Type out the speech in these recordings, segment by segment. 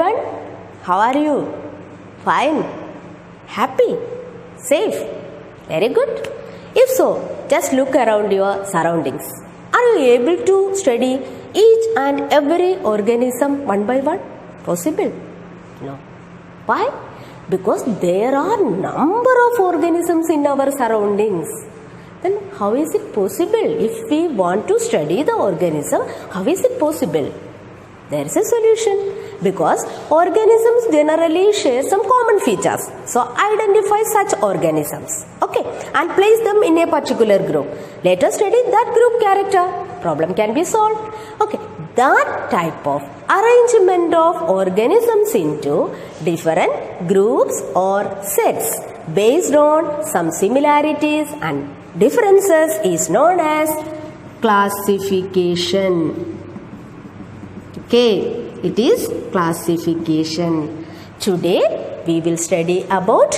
everyone? How are you? Fine? Happy? Safe? Very good. If so, just look around your surroundings. Are you able to study each and every organism one by one? Possible? No. Why? Because there are number of organisms in our surroundings. Then how is it possible? If we want to study the organism, how is it possible? There is a solution. Because organisms generally share some common features. So identify such organisms. Okay. And place them in a particular group. Let us study that group character. Problem can be solved. Okay. That type of arrangement of organisms into different groups or sets based on some similarities and differences is known as classification. Okay, it is classification. Today we will study about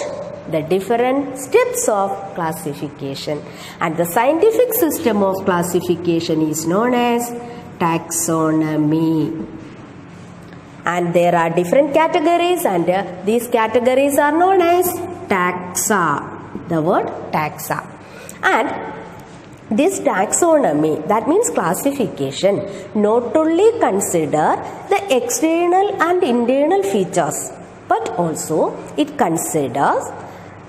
the different steps of classification, and the scientific system of classification is known as taxonomy. And there are different categories, and these categories are known as taxa. The word taxa. And this taxonomy, that means classification, not only consider the external and internal features, but also it considers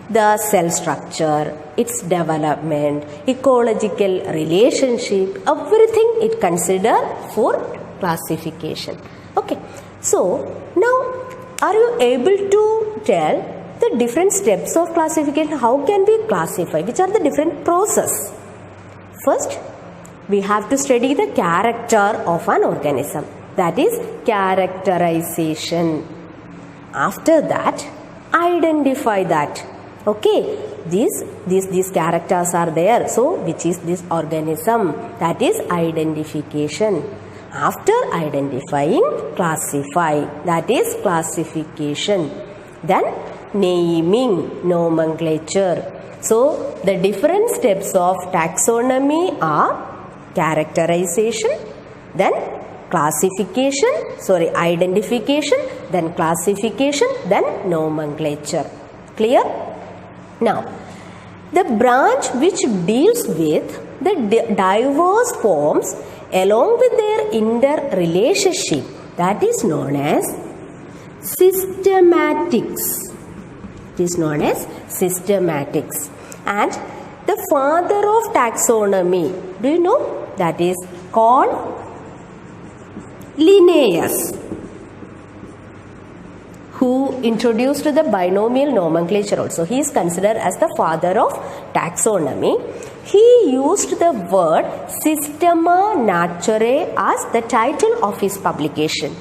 the cell structure, its development, ecological relationship, everything it consider for classification. Okay, so now are you able to tell the different steps of classification? How can we classify? Which are the different process? First, we have to study the character of an organism. That is characterization. After that, identify that. Okay, these characters are there. So, which is this organism? That is identification. After identifying, classify. That is classification. Then naming, nomenclature. So, the different steps of taxonomy are characterization, then identification, then classification, then nomenclature. Clear? Now, the branch which deals with the diverse forms along with their interrelationship, that is known as systematics. It is known as systematics. And the father of taxonomy, do you know? That is called Linnaeus, who introduced the binomial nomenclature also. He is considered as the father of taxonomy. He used the word Systema Naturae as the title of his publication.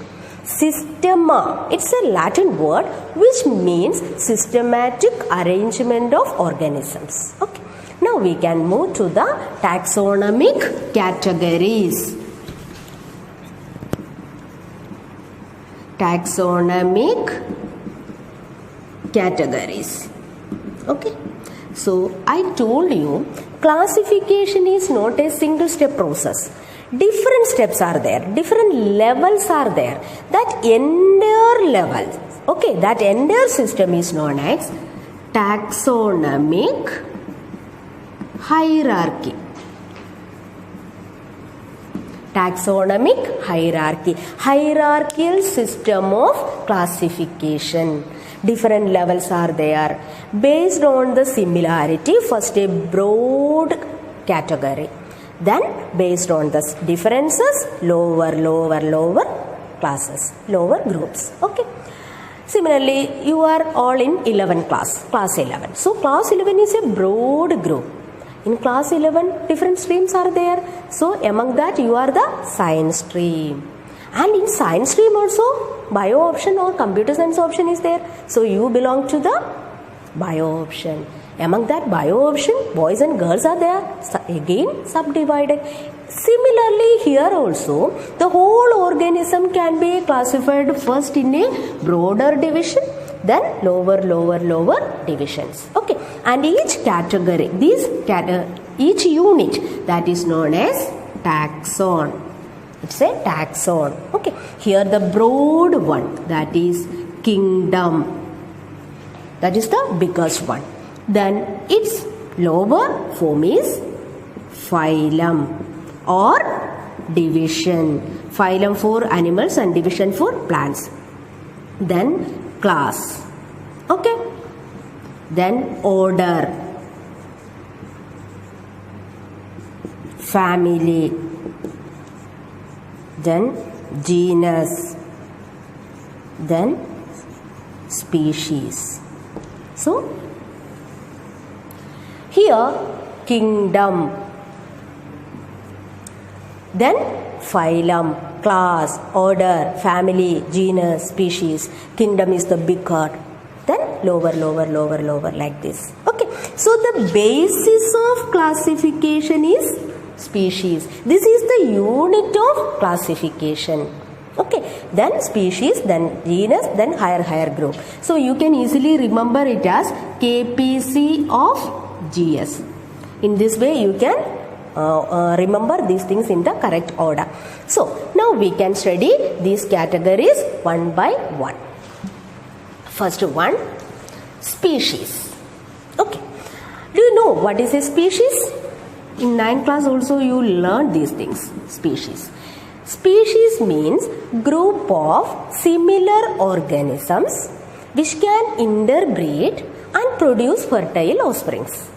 Systema, it's a Latin word which means systematic arrangement of organisms. Okay. Now we can move to the taxonomic categories. Taxonomic categories. Okay. So I told you classification is not a single step process. Different steps are there, different levels are there. That entire level, okay, that entire system is known as taxonomic hierarchy. Taxonomic hierarchy. Hierarchical system of classification. Different levels are there. Based on the similarity, first a broad category. Then based on the differences, lower classes, lower groups. Okay. Similarly, you are all in 11 class 11. So class 11 is a broad group. In class 11, different streams are there. So among that, you are the science stream. And in science stream also, bio option or computer science option is there. So you belong to the bio option. Among that bio option, boys and girls are there, again subdivided. Similarly, here also, the whole organism can be classified first in a broader division, then lower divisions. Okay, and each category, each unit, that is known as taxon. It's a taxon. Okay. Here the broad one, that is kingdom. That is the biggest one. Then its lower form is phylum or division. Phylum for animals and division for plants. Then class. Okay. Then order, family, then genus, then species. So here kingdom, then phylum, class, order, family, genus, species. Kingdom is the bigger, then lower, lower, lower, lower, like this. Okay. So the basis of classification is species. This is the unit of classification. Okay. Then species, then genus, then higher group. So you can easily remember it as KPC of GS. In this way you can remember these things in the correct order. So now we can study these categories one by one. First one, species. Okay. Do you know what is a species? In 9th class also you learn these things. Species. Species means group of similar organisms which can interbreed and produce fertile offsprings.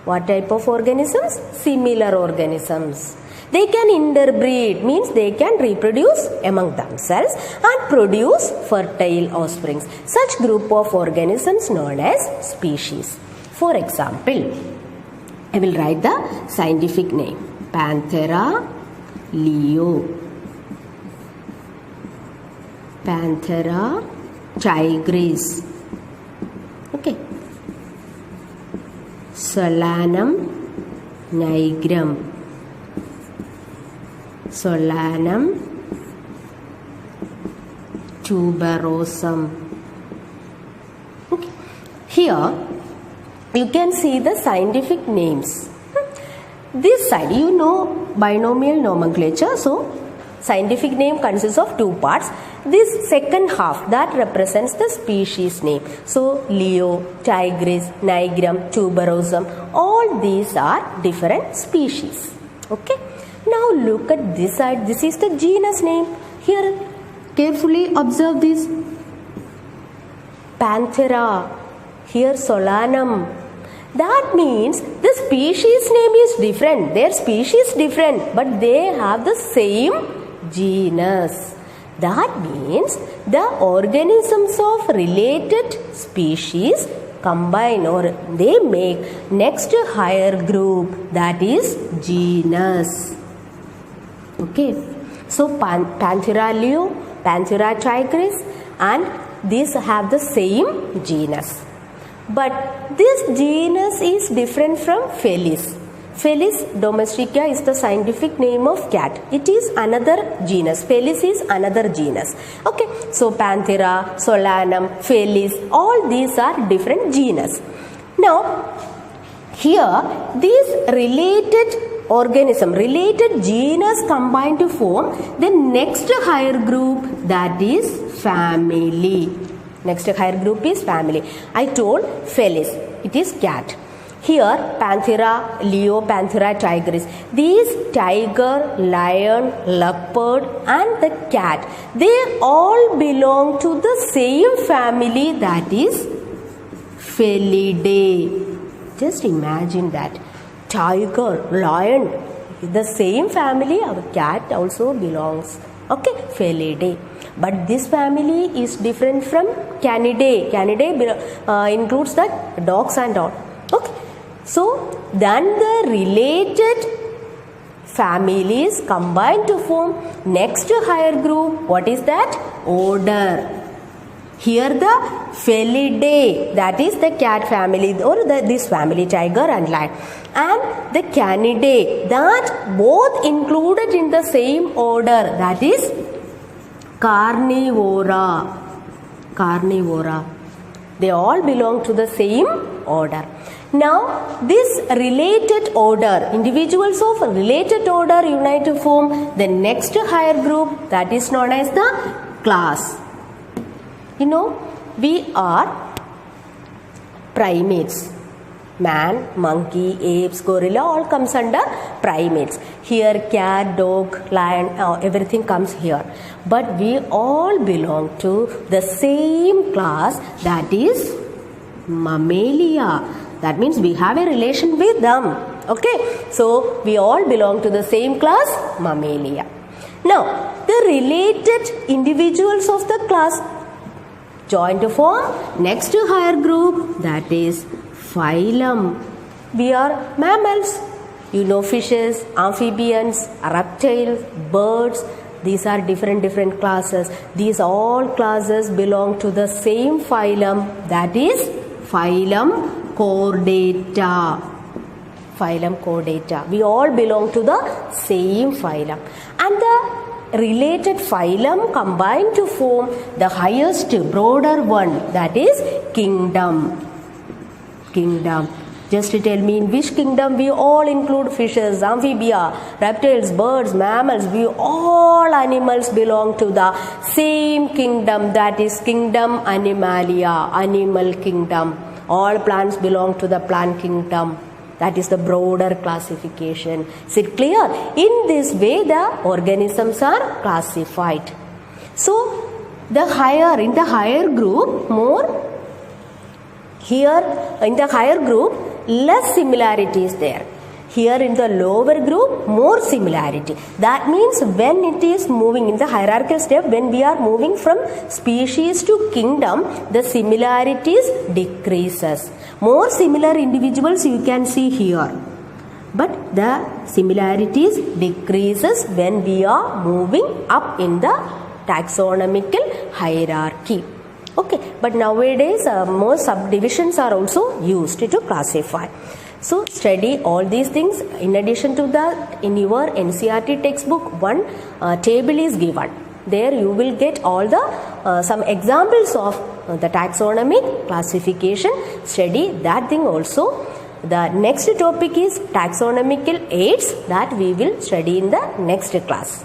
What type of organisms? Similar organisms. They can interbreed, means they can reproduce among themselves and produce fertile offsprings. Such group of organisms known as species. For example, I will write the scientific name. Panthera leo, Panthera tigris, okay, Solanum nigrum, Solanum tuberosum. Okay. Here you can see the scientific names. This side, you know binomial nomenclature. So scientific name consists of two parts. This second half, that represents the species name. So leo, tigris, nigrum, tuberosum, all these are different species. Okay. Now look at this side. This is the genus name. Here carefully observe this. Panthera. Here Solanum. That means the species name is different. Their species different, but they have the same genus. That means the organisms of related species combine or they make next higher group, that is genus. Okay. So Panthera leo, Panthera tigris, and these have the same genus. But this genus is different from Felis. Felis domestica is the scientific name of cat. It is another genus. Felis is another genus. Okay. So Panthera, Solanum, Felis, all these are different genus. Now, here these related organism, related genus combine to form the next higher group, that is family. Next higher group is family. I told Felis, it is cat. Here Panthera leo, Panthera tigris. These tiger, lion, leopard and the cat, they all belong to the same family, that is Felidae. Just imagine that. Tiger, lion, the same family, our cat also belongs. Okay, Felidae. But this family is different from Canidae. Canidae includes the dogs and all. Okay. So then the related families combine to form next higher group. What is that? Order. Here the Felidae, that is the cat family or this family, tiger and lion. And the Canidae, that both included in the same order, that is Carnivora. Carnivora. They all belong to the same order. Now, this related order, individuals of related order unite to form the next higher group, that is known as the class. You know, we are primates. Man, monkey, apes, gorilla all comes under primates. Here cat, dog, lion, everything comes here. But we all belong to the same class, that is Mammalia. That means we have a relation with them. Okay, so we all belong to the same class, Mammalia. Now, the related individuals of the class join to form next higher group, that is phylum. We are mammals. You know, fishes, amphibians, reptiles, birds. These are different classes. These all classes belong to the same phylum, that is phylum Chordata. Phylum Chordata. We all belong to the same phylum. And the related phylum combine to form the highest, broader one, that is kingdom. Kingdom. Just tell me, in which kingdom we all include fishes, amphibia, reptiles, birds, mammals. We all animals belong to the same kingdom, that is kingdom Animalia, animal kingdom. All plants belong to the plant kingdom. That is the broader classification. Is it clear? In this way, the organisms are classified. So, in the higher group, in the higher group, less similarity is there. Here in the lower group, more similarity. That means when it is moving in the hierarchical step, when we are moving from species to kingdom, the similarities decreases. More similar individuals you can see here. But the similarities decreases when we are moving up in the taxonomical hierarchy. Okay, but nowadays more subdivisions are also used to classify. So study all these things. In addition to that, in your NCERT textbook, one table is given. There you will get all the some examples of the taxonomic classification. Study that thing also. The next topic is taxonomical aids, that we will study in the next class.